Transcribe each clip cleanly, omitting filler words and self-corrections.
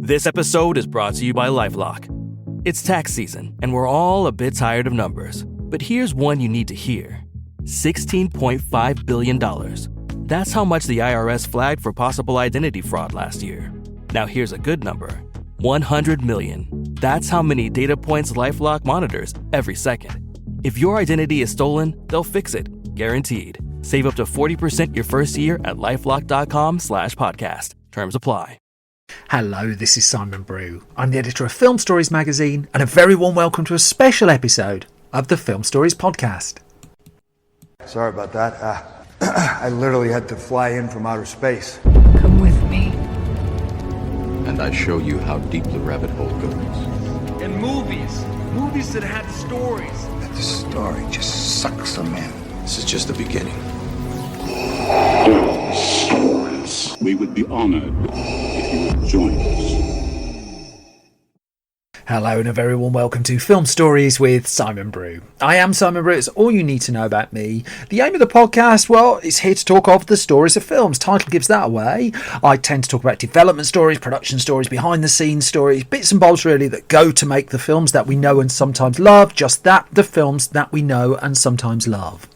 This episode is brought to you by LifeLock. It's tax season, and we're all a bit tired of numbers. But here's one you need to hear. $16.5 billion. That's how much the IRS flagged for possible identity fraud last year. Now here's a good number. 100 million. That's how many data points LifeLock monitors every second. If your identity is stolen, they'll fix it. Guaranteed. Save up to 40% your first year at LifeLock.com/podcast. Terms apply. Hello, this is Simon Brew. I'm the editor of Film Stories magazine, and a very warm welcome to a special episode of the Film Stories podcast. Sorry about that. I literally had to fly in from outer space. Come with me. And I show you how deep the rabbit hole goes. And movies that had stories. But the story just sucks them in. This is just the beginning. Stories. We would be honored if you would join us. Hello and a very warm welcome to Film Stories with Simon Brew. I am Simon Brew. It's all you need to know about me. The aim of the podcast, well, is here to talk of the stories of films. Title gives that away. I tend to talk about development stories, production stories, behind the scenes stories, bits and bobs really that go to make the films that we know and sometimes love. Just that, the films that we know and sometimes love.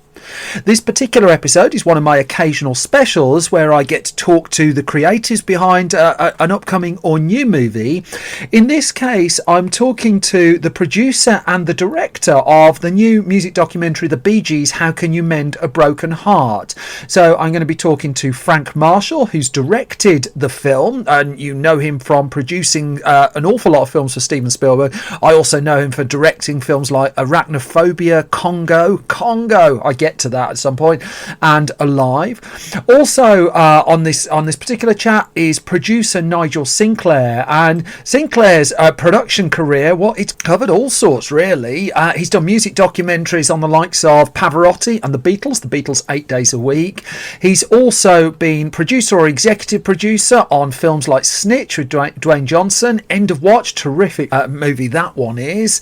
This particular episode is one of my occasional specials where I get to talk to the creatives behind an upcoming or new movie. In this case, I'm talking to the producer and the director of the new music documentary, The Bee Gees, How Can You Mend a Broken Heart? So I'm going to be talking to Frank Marshall, who's directed the film, and you know him from producing an awful lot of films for Steven Spielberg. I also know him for directing films like Arachnophobia, Congo, I get to that at some point, and Alive. Also on this particular chat is producer Nigel Sinclair, and Sinclair's production career, well, it's covered all sorts really. He's done music documentaries on the likes of Pavarotti and the Beatles 8 days a week. He's also been producer or executive producer on films like Snitch with Dwayne Johnson, End of Watch, terrific movie that one is.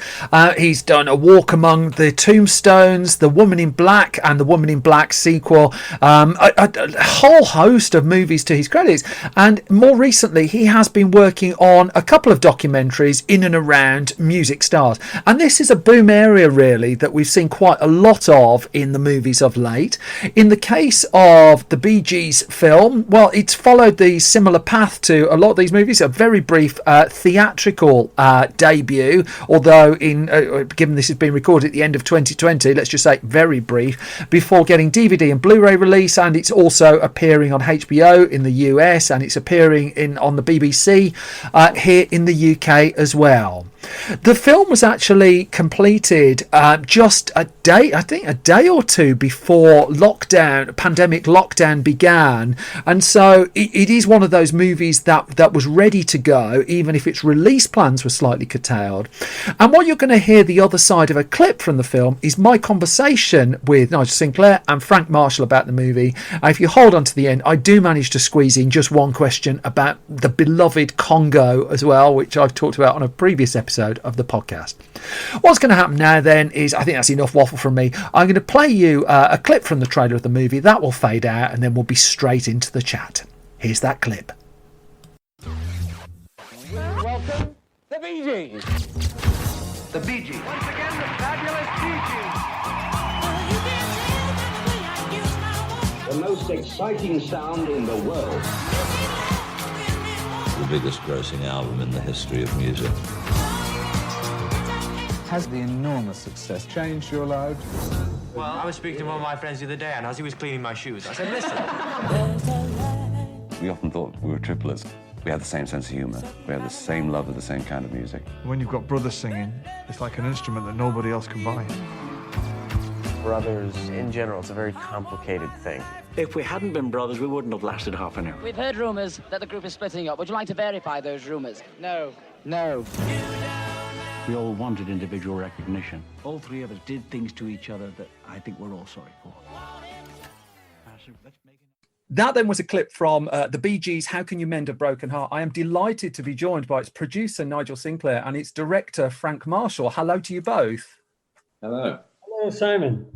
He's done A Walk Among the Tombstones, The Woman in Black, and the Woman in Black sequel, a whole host of movies to his credits. And more recently, he has been working on a couple of documentaries in and around music stars. And this is a boom area, really, that we've seen quite a lot of in the movies of late. In the case of the Bee Gees film, well, it's followed the similar path to a lot of these movies, a very brief theatrical debut, although given this has been recorded at the end of 2020, let's just say very brief, before getting DVD and Blu-ray release. And it's also appearing on HBO in the US, and it's appearing on the BBC here in the UK as well. The film was actually completed just a day or two before pandemic lockdown began, and so it is one of those movies that was ready to go, even if its release plans were slightly curtailed. And what you're going to hear the other side of a clip from the film is my conversation with Nigel Sinclair and Frank Marshall about the movie. If you hold on to the end, I do manage to squeeze in just one question about the beloved Congo as well, which I've talked about on a previous episode of the podcast. What's going to happen now then is, I think that's enough waffle from me. I'm going to play you a clip from the trailer of the movie. That will fade out, and then we'll be straight into the chat. Here's that clip. Welcome, the Bee Gees. The Bee Gees. Once again, the fabulous Bee Gees. The most exciting sound in the world. The biggest grossing album in the history of music. Has the enormous success changed your lives? Well, I was speaking to one of my friends the other day, and as he was cleaning my shoes, I said, listen. We often thought we were triplets. We had the same sense of humour. We had the same love of the same kind of music. When you've got brothers singing, it's like an instrument that nobody else can buy. Brothers, in general, it's a very complicated thing. If we hadn't been brothers, we wouldn't have lasted half an hour. We've heard rumours that the group is splitting up. Would you like to verify those rumours? No. We all wanted individual recognition. All three of us did things to each other that I think we're all sorry for. That then was a clip from the Bee Gees, How Can You Mend a Broken Heart? I am delighted to be joined by its producer, Nigel Sinclair, and its director, Frank Marshall. Hello to you both. Hello. Hello, Simon.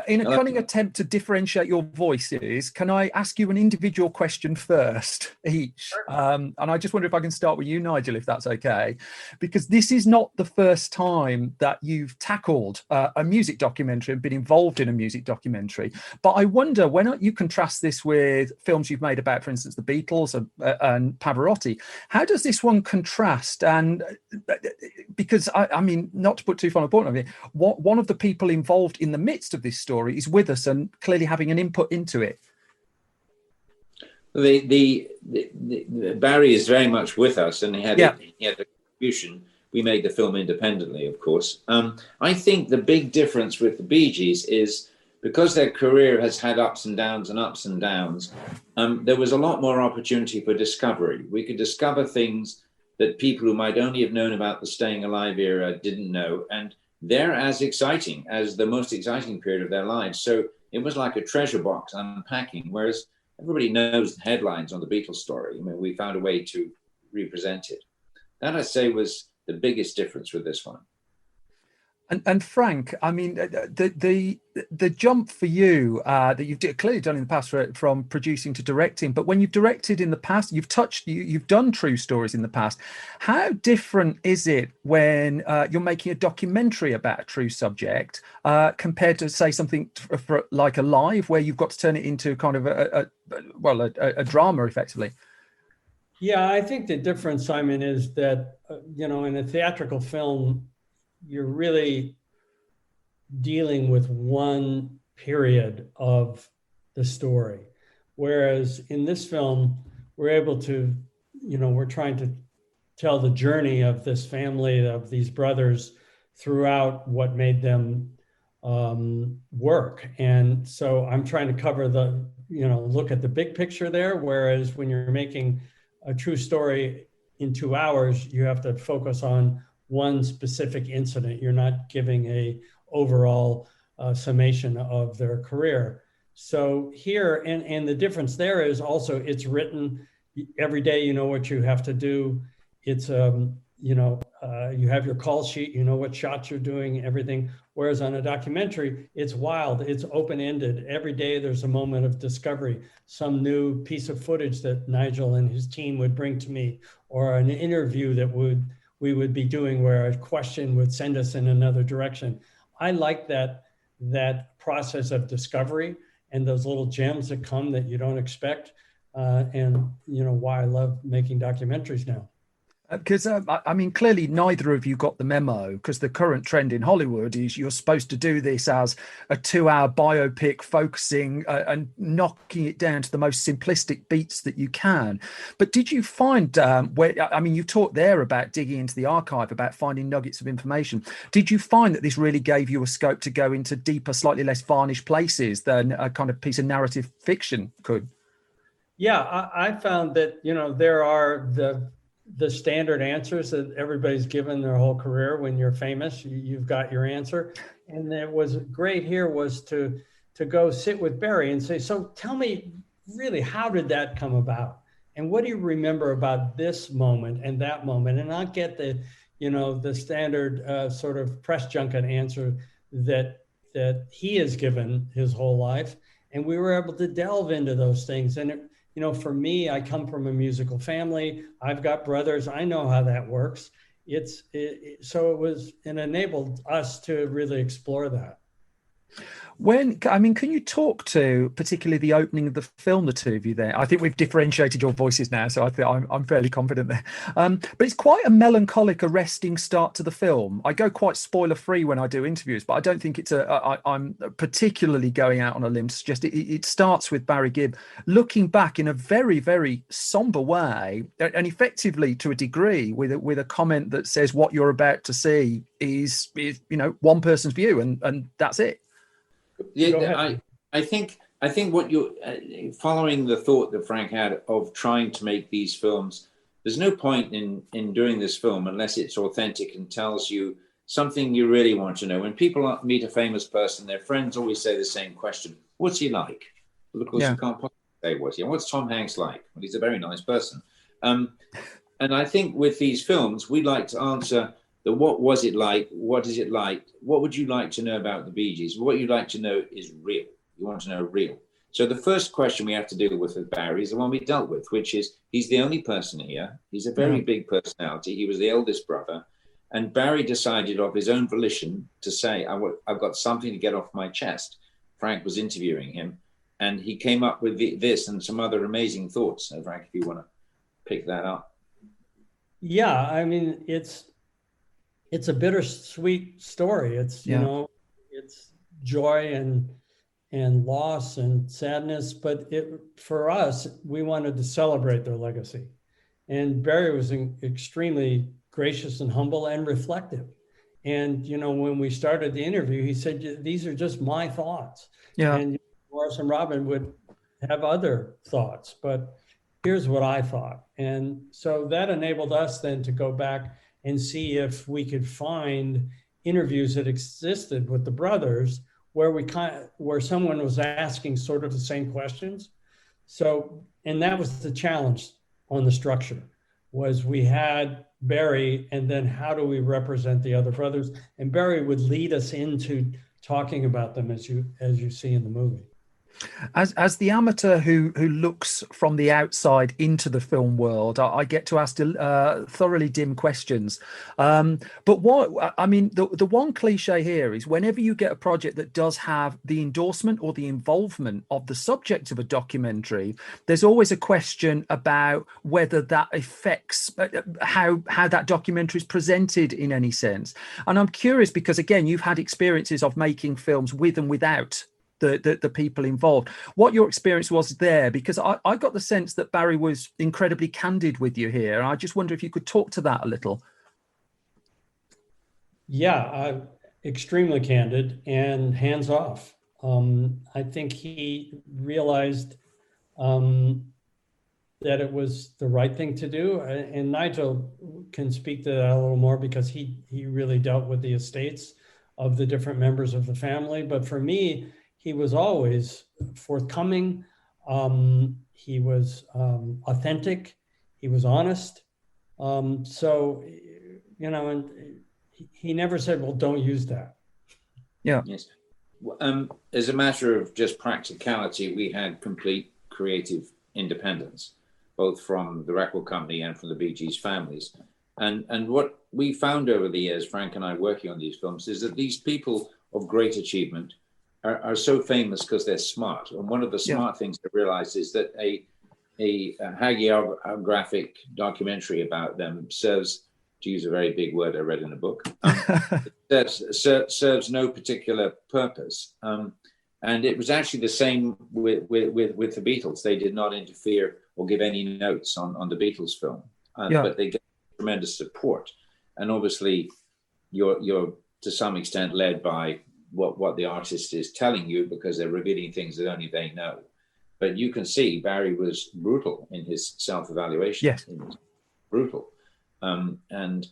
In a cunning attempt to differentiate your voices, can I ask you an individual question first, each? And I just wonder if I can start with you, Nigel, if that's okay, because this is not the first time that you've tackled a music documentary and been involved in a music documentary. But I wonder, when you contrast this with films you've made about, for instance, the Beatles and Pavarotti, how does this one contrast? And because I mean, not to put too fine a point on it, one of the people involved in the midst of this story is with us and clearly having an input into it. The Barry is very much with us, and he had a contribution. We made the film independently, of course. I think the big difference with the Bee Gees is because their career has had ups and downs and ups and downs, there was a lot more opportunity for discovery. We could discover things that people who might only have known about the Staying Alive era didn't know, and they're as exciting as the most exciting period of their lives. So it was like a treasure box unpacking, whereas everybody knows the headlines on the Beatles story. I mean, we found a way to represent it. That, I'd say, was the biggest difference with this one. And Frank, I mean, the jump for you that you've clearly done in the past from producing to directing, but when you've directed in the past, you've done true stories in the past. How different is it when you're making a documentary about a true subject compared to, say, something like Alive, where you've got to turn it into kind of a drama, effectively? Yeah, I think the difference, Simon, is that in a theatrical film, you're really dealing with one period of the story. Whereas in this film, we're able to, we're trying to tell the journey of this family, of these brothers throughout what made them work. And so I'm trying to cover look at the big picture there. Whereas when you're making a true story in 2 hours, you have to focus on one specific incident. You're not giving a overall summation of their career. So here, and the difference there is also it's written every day. You know what you have to do. It's you have your call sheet. You know what shots you're doing, everything. Whereas on a documentary, it's wild. It's open-ended. Every day there's a moment of discovery, some new piece of footage that Nigel and his team would bring to me, or an interview that we would be doing where a question would send us in another direction. I like that process of discovery and those little gems that come that you don't expect. And why I love making documentaries now. Because, I mean, clearly neither of you got the memo, because the current trend in Hollywood is you're supposed to do this as a 2-hour biopic focusing and knocking it down to the most simplistic beats that you can. But did you find you talked there about digging into the archive, about finding nuggets of information. Did you find that this really gave you a scope to go into deeper, slightly less varnished places than a kind of piece of narrative fiction could? Yeah, I found that, there are the standard answers that everybody's given their whole career. When you're famous, you've got your answer. And it was great here was to go sit with Barry and say, so tell me really, how did that come about? And what do you remember about this moment and that moment? And not get the standard sort of press junket answer that he has given his whole life. And we were able to delve into those things. And for me, I come from a musical family. I've got brothers. I know how that works. So it enabled us to really explore that. Can you talk to particularly the opening of the film, the two of you there? I think we've differentiated your voices now, so I think I'm fairly confident there. But it's quite a melancholic, arresting start to the film. I go quite spoiler-free when I do interviews, but I don't think I'm particularly going out on a limb to suggest it starts with Barry Gibb looking back in a very, very somber way, and effectively to a degree with a comment that says what you're about to see is one person's view, and that's it. Yeah, I think what you're following the thought that Frank had of trying to make these films. There's no point in doing this film unless it's authentic and tells you something you really want to know. When people meet a famous person, their friends always say the same question: "What's he like?" Well, of course, you can't possibly say what's he. What's Tom Hanks like? Well, he's a very nice person. And I think with these films, we'd like to answer the what was it like, what is it like, what would you like to know about the Bee Gees? What you'd like to know is real. You want to know real. So the first question we have to deal with Barry is the one we dealt with, which is he's the only person here. He's a very big personality. He was the eldest brother. And Barry decided of his own volition to say, I've got something to get off my chest. Frank was interviewing him, and he came up with this and some other amazing thoughts. So Frank, if you want to pick that up. Yeah, I mean, it's a bittersweet story. It's, you know, it's joy and loss and sadness, but for us, we wanted to celebrate their legacy. And Barry was extremely gracious and humble and reflective. And, you know, when we started the interview, he said, these are just my thoughts. Yeah. And Morris and Robin would have other thoughts, but here's what I thought. And so that enabled us then to go back and see if we could find interviews that existed with the brothers where someone was asking sort of the same questions. So, and that was the challenge on the structure, was we had Barry, and then how do we represent the other brothers? And Barry would lead us into talking about them as you see in the movie. As the amateur who looks from the outside into the film world, I get to ask thoroughly dim questions. But what I mean, the one cliche here is whenever you get a project that does have the endorsement or the involvement of the subject of a documentary, there's always a question about whether that affects how that documentary is presented in any sense. And I'm curious because, again, you've had experiences of making films with and without the people involved. What your experience was there, because I got the sense that Barry was incredibly candid with you here. I just wonder if you could talk to that a little. Yeah, extremely candid and hands off. I think he realized that it was the right thing to do. And Nigel can speak to that a little more because he really dealt with the estates of the different members of the family. But for me, he was always forthcoming. He was authentic. He was honest. So, you know, and he never said, well, don't use that. Yeah. Yes. As a matter of just practicality, we had complete creative independence, both from the record company and from the Bee Gees families. And what we found over the years, Frank and I working on these films, is that these people of great achievement are so famous because they're smart. And one of the smart things to realize is that a hagiographic documentary about them serves, to use a very big word I read in a book, serves no particular purpose. And it was actually the same with the Beatles. They did not interfere or give any notes on the Beatles film, but they get tremendous support. And obviously, you're to some extent led by what the artist is telling you because they're revealing things that only they know. But you can see Barry was brutal in his self-evaluation. Yes. He was brutal. And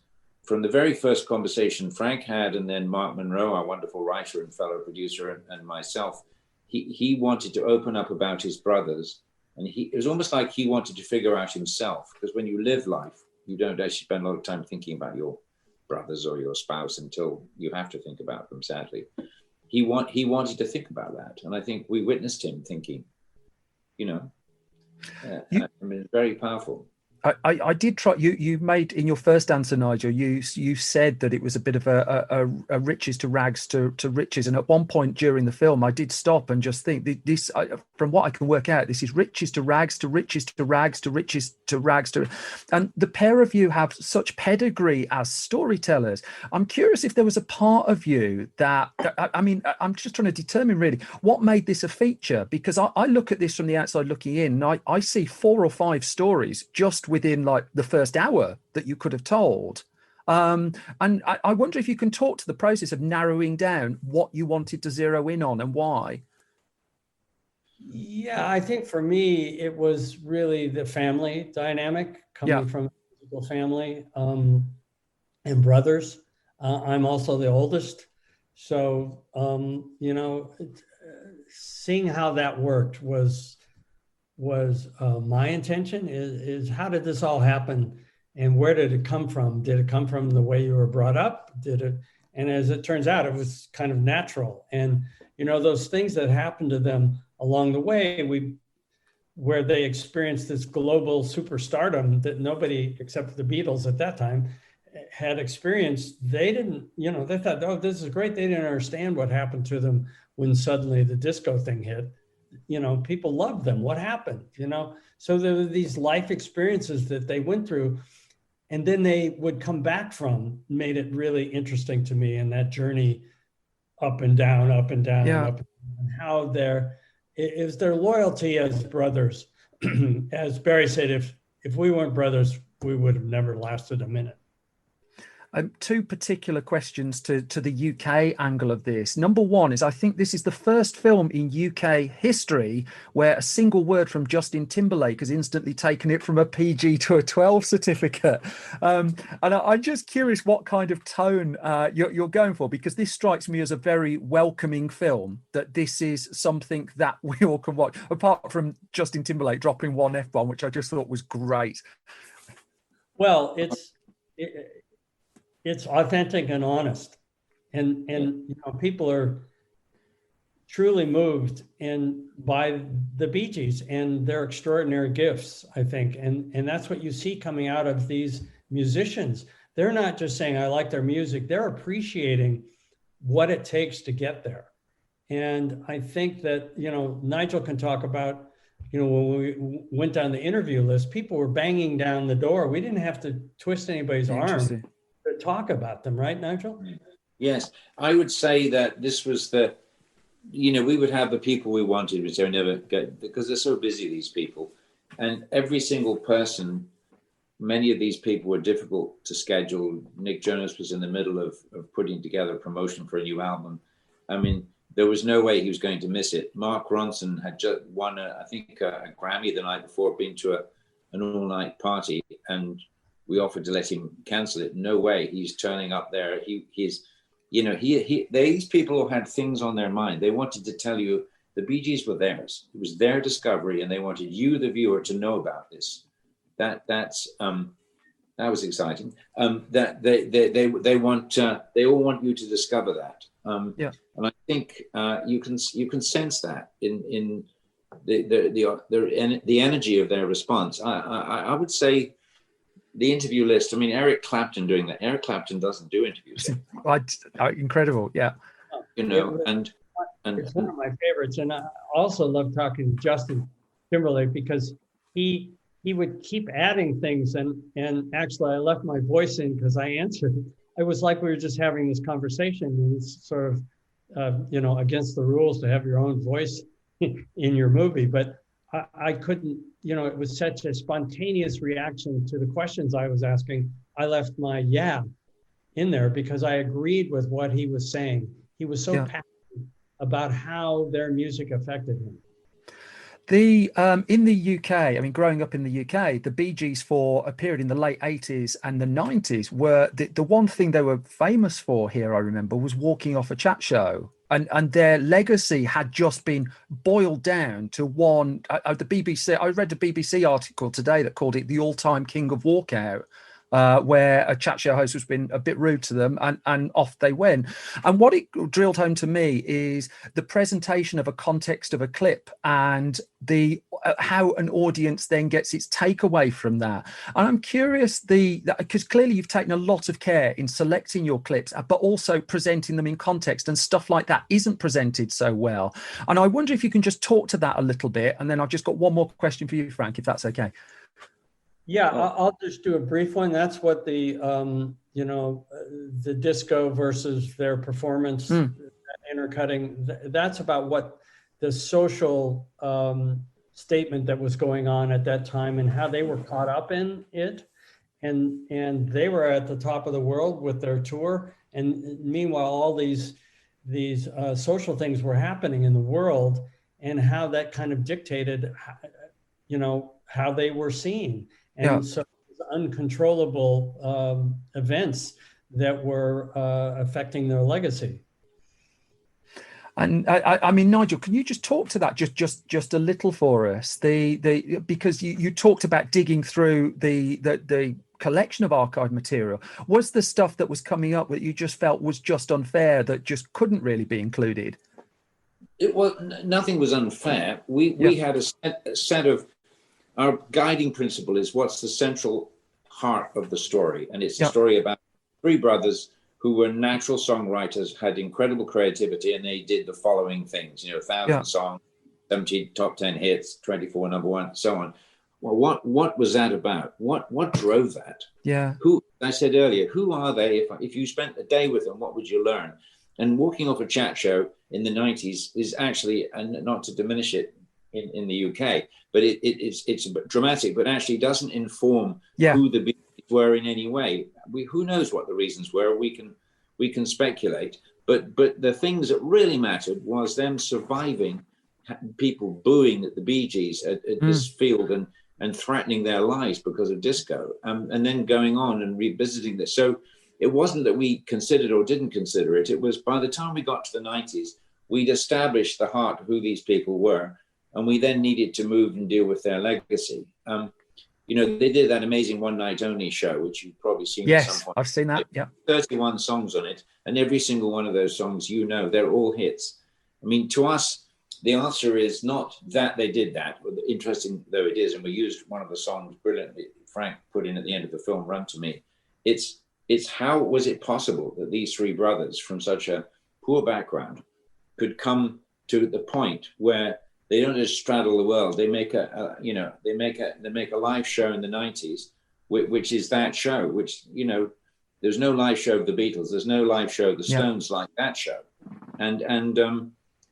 from the very first conversation Frank had, and then Mark Monroe, our wonderful writer and fellow producer, and myself, he wanted to open up about his brothers. And it was almost like he wanted to figure out himself, because when you live life, you don't actually spend a lot of time thinking about your brothers or your spouse until you have to think about them, sadly. He wanted to think about that. And I think we witnessed him thinking, you know, I mean, it's very powerful. I did try. You made in your first answer, Nigel. You said that it was a bit of a riches to rags to riches, and at one point during the film, I did stop and just think this. From what I can work out, this is riches to rags to riches to rags to riches to rags to, and the pair of you have such pedigree as storytellers. I'm curious if there was a part of you that I mean, I'm just trying to determine really what made this a feature, because I look at this from the outside looking in, and I see 4 or 5 stories just within like the first hour that you could have told. And I wonder if you can talk to the process of narrowing down what you wanted to zero in on and why. Yeah, I think for me, it was really the family dynamic coming from a physical family and brothers. I'm also the oldest. So, you know, seeing how that worked was my intention is how did this all happen And where did it come from? Did it come from the way you were brought up? And as it turns out, it was kind of natural. And, those things that happened to them along the way, where they experienced this global superstardom that nobody except for the Beatles at that time had experienced, they didn't, they thought, oh, this is great. They didn't understand what happened to them when suddenly the disco thing hit. People loved them. What happened? So there were these life experiences that they went through, and then they would come back from, made it really interesting to me. And that journey up and down, up and down, Yeah. up and down, and how it was their loyalty as brothers. As Barry said, if we weren't brothers, we would have never lasted a minute. Two particular questions to the UK angle of this. Number one is, I think this is the first film in UK history where a single word from Justin Timberlake has instantly taken it from a PG to a 12 certificate. And I'm just curious what kind of tone you're going for, because this strikes me as a very welcoming film, that this is something that we all can watch, apart from Justin Timberlake dropping one F-bomb, which I just thought was great. Well, it's authentic and honest, and people are truly moved by the Bee Gees and their extraordinary gifts, I think, and that's what you see coming out of these musicians. They're not just saying I like their music; they're appreciating what it takes to get there. And I think that Nigel can talk about when we went down the interview list, people were banging down the door. We didn't have to twist anybody's arm to talk about them, right, Nigel? Yes, I would say that this was we would have the people we wanted, which they never get, because they're so busy, these people. And every single person, many of these people were difficult to schedule. Nick Jonas was in the middle of putting together a promotion for a new album. I mean, there was no way he was going to miss it. Mark Ronson had just won, a Grammy the night before, been to an all-night party, and we offered to let him cancel it. No way, he's turning up there. These people who had things on their mind. They wanted to tell you the Bee Gees were theirs. It was their discovery, and they wanted you, the viewer, to know about this. That was exciting. That they all want you to discover that. And I think you can sense that in the energy of their response. I would say the interview list. I mean, Eric Clapton doing that. Eric Clapton doesn't do interviews. Incredible, yeah. And it's one of my favorites. And I also love talking to Justin Timberlake, because he would keep adding things. And actually, I left my voice in because I answered. It was like we were just having this conversation, and it's sort of against the rules to have your own voice in your movie. But I couldn't, it was such a spontaneous reaction to the questions I was asking. I left my in there because I agreed with what he was saying. He was so passionate about how their music affected him. In the UK, I mean, growing up in the UK, the Bee Gees for a period in the late 80s and the 90s were the one thing they were famous for here, I remember, was walking off a chat show. And their legacy had just been boiled down to one. The BBC, I read a BBC article today that called it the all-time king of walkout, where a chat show host was being a bit rude to them, and off they went. And what it drilled home to me is the presentation of a context of a clip and the how an audience then gets its takeaway from that. And I'm curious, because clearly you've taken a lot of care in selecting your clips, but also presenting them in context, and stuff like that isn't presented so well. And I wonder if you can just talk to that a little bit, and then I've just got one more question for you, Frank, if that's okay. Yeah, I'll just do a brief one. That's what the disco versus their performance intercutting. That's about what the social statement that was going on at that time and how they were caught up in it, and they were at the top of the world with their tour, and meanwhile all these social things were happening in the world, and how that kind of dictated, how they were seen. And so uncontrollable events that were affecting their legacy. And I mean, Nigel, can you just talk to that just a little for us? Because you talked about digging through the collection of archived material. Was the stuff that was coming up that you just felt was just unfair, that just couldn't really be included? Nothing was unfair. We had a set of, our guiding principle is what's the central heart of the story, and it's a story about three brothers who were natural songwriters, had incredible creativity, and they did the following things, 1,000 songs, 17 top 10 hits, 24 number one, so on. Well, what was that about? What drove that? Yeah. Who, I said earlier, who are they? If you spent a day with them, what would you learn? And walking off a chat show in the 90s is actually, and not to diminish it in the UK, but it's dramatic, but actually doesn't inform who the Beatles were in any way. Who knows what the reasons were? We can speculate, but the things that really mattered was them surviving, people booing at the Bee Gees at this field and threatening their lives because of disco, and then going on and revisiting this. So it wasn't that we considered or didn't consider it. It was by the time we got to the 90s, we'd established the heart of who these people were, and we then needed to move and deal with their legacy. They did that amazing One Night Only show, which you've probably seen at some point. I've seen that, 31 songs on it, and every single one of those songs, they're all hits. I mean, to us, the answer is not that they did that, interesting though it is, and we used one of the songs brilliantly, Frank put in at the end of the film, Run to Me. It's how was it possible that these three brothers from such a poor background could come to the point where they don't just straddle the world. They make they make a live show in the 90s, which is that show, which, there's no live show of the Beatles. There's no live show of the Stones like that show. And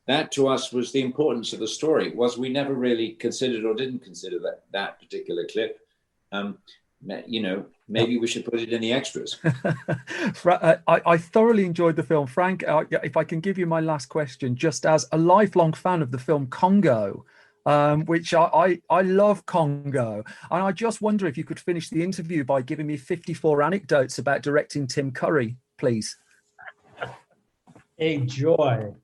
that to us was the importance of the story, was we never really considered or didn't consider that particular clip. Maybe we should put it in the extras. I thoroughly enjoyed the film. Frank, if I can give you my last question, just as a lifelong fan of the film Congo, which I love Congo. And I just wonder if you could finish the interview by giving me 54 anecdotes about directing Tim Curry, please. A joy.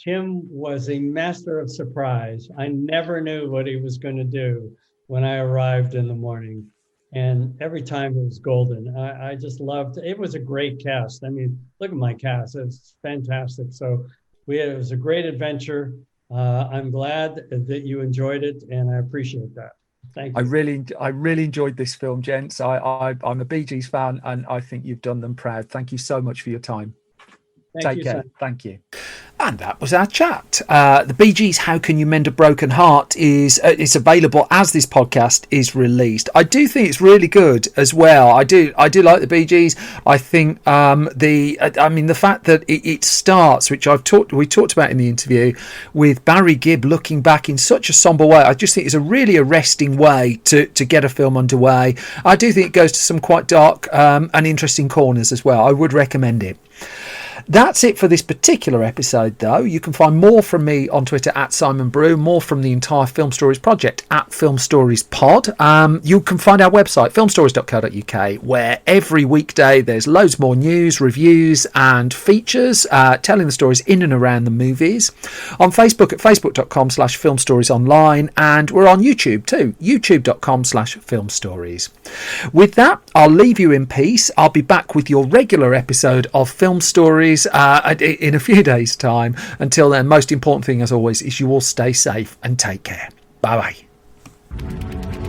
Tim was a master of surprise. I never knew what he was going to do when I arrived in the morning. And every time it was golden. I just loved it. It was a great cast. I mean, look at my cast. It's fantastic. So it was a great adventure. I'm glad that you enjoyed it, and I appreciate that. Thank you. I really enjoyed this film, gents. I'm a Bee Gees fan, and I think you've done them proud. Thank you so much for your time. Take care. Son. Thank you. And that was our chat. The Bee Gees' "How Can You Mend a Broken Heart" is available as this podcast is released. I do think it's really good as well. I do like the Bee Gees. I think the fact that it starts, which we talked about in the interview, with Barry Gibb looking back in such a somber way. I just think it's a really arresting way to get a film underway. I do think it goes to some quite dark and interesting corners as well. I would recommend it. That's it for this particular episode, though. You can find more from me on Twitter at Simon Brew, more from the entire Film Stories project at Film Stories Pod. You can find our website, filmstories.co.uk, where every weekday there's loads more news, reviews and features telling the stories in and around the movies. On Facebook at facebook.com/filmstoriesonline, and we're on YouTube too, youtube.com/filmstories. With that, I'll leave you in peace. I'll be back with your regular episode of Film Stories in a few days' time. Until then, most important thing as always is you all stay safe and take care. Bye bye.